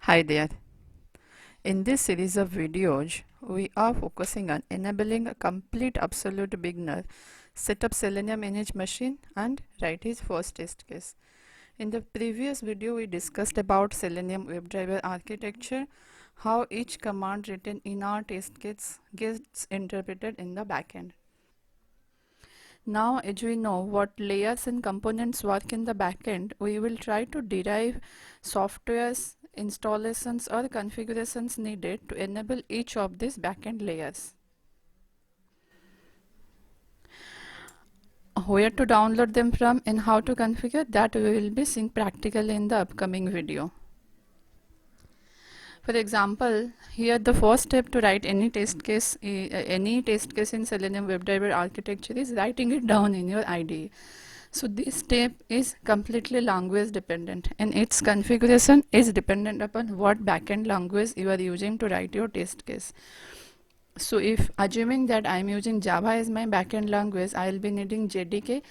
Hi there. In this series of videos, we are focusing on enabling a complete absolute beginner set up Selenium init machine and write his first test case. In the previous video, we discussed about Selenium WebDriver architecture, how each command written in our test case gets interpreted in the backend. Now, as we know what layers and components work in the backend, we will try to derive softwares, installations or configurations needed to enable each of these backend layers. Where to download them from and how to configure, that we will be seeing practically in the upcoming video. For example, here the first step to write any test case in Selenium WebDriver architecture is writing it down in your IDE. So this step is completely language dependent and its configuration is dependent upon what backend language you are using to write your test case. So if assuming that I am using Java as my backend language, I will be needing JDK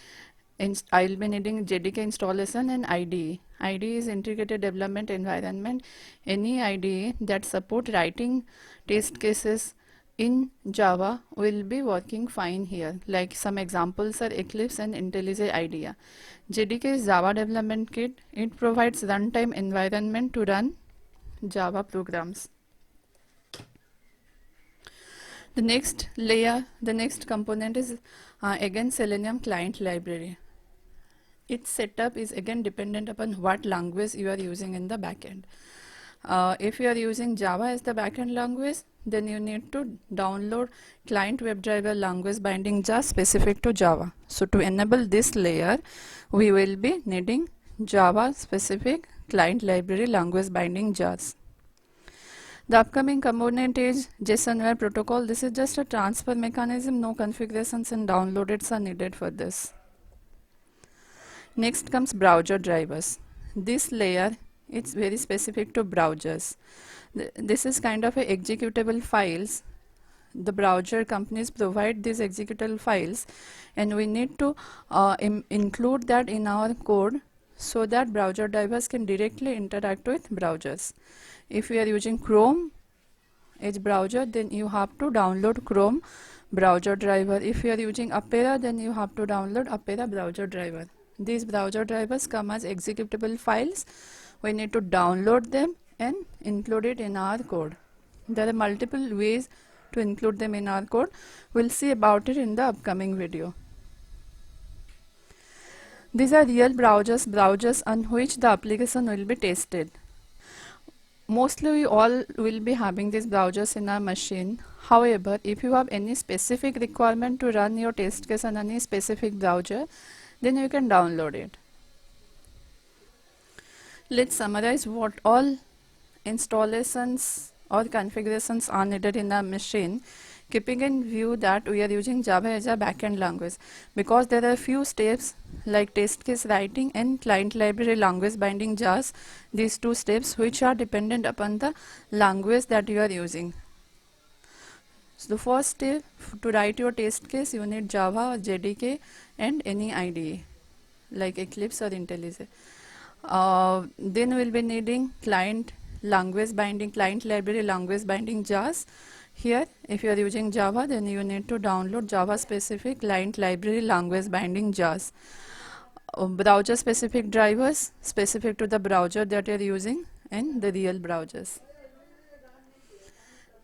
installation and IDE. IDE is integrated development environment. Any IDE that support writing test cases in Java will be working fine here. Like some examples are Eclipse and IntelliJ IDEA. JDK is Java Development Kit. It provides runtime environment to run Java programs. The next layer, the next component is again Selenium client library. Its setup is again dependent upon what language you are using in the backend. If you are using Java as the backend language, then you need to download client WebDriver language binding just specific to Java. So to enable this layer, we will be needing Java specific client library language binding JARs. The upcoming component is JSON-ware protocol. This is just a transfer mechanism. No configurations and downloads are needed for this. Next comes browser drivers. This layer is very specific to browsers. This is kind of a executable files. The browser companies provide these executable files and we need to include that in our code so that browser drivers can directly interact with browsers. If you are using Chrome as browser, then you have to download Chrome browser driver. If you are using Opera, then you have to download Opera browser driver. These browser drivers come as executable files. We need to download them and include it in our code. There are multiple ways to include them in our code. We'll see about it in the upcoming video. These are real browsers on which the application will be tested. Mostly we all will be having these browsers in our machine. However, if you have any specific requirement to run your test case on any specific browser, then you can download it. Let's summarize what all installations or configurations are needed in our machine, keeping in view that we are using Java as a backend language, because there are few steps like test case writing and client library language binding JARs, these two steps which are dependent upon the language that you are using. So the first step, to write your test case, you need Java or JDK and any IDE like Eclipse or IntelliJ. Then we'll be needing client library language binding JARs. Here, if you are using Java, then you need to download Java specific client library language binding JARs. Browser specific drivers specific to the browser that you are using and the real browsers.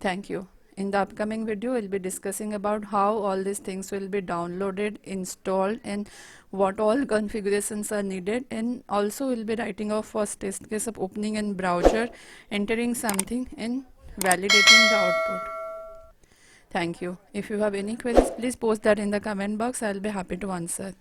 Thank you. In the upcoming video, we'll be discussing about how all these things will be downloaded, installed, and what all configurations are needed, and also we'll be writing our first test case of opening in browser, entering something and validating the output. Thank you. If you have any queries, please post that in the comment box. I'll be happy to answer.